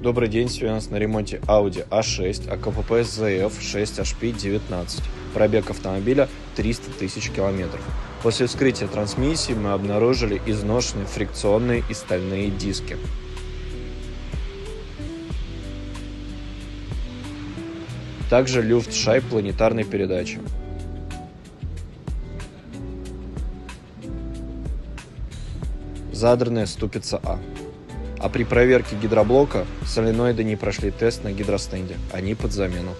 Добрый день, сегодня у нас на ремонте Audi A6, АКПП ZF 6HP19. Пробег автомобиля 300 тысяч километров. После вскрытия трансмиссии мы обнаружили изношенные фрикционные и стальные диски. Также люфт шайб планетарной передачи. Задранная ступица А при проверке гидроблока соленоиды не прошли тест на гидростенде, они под замену.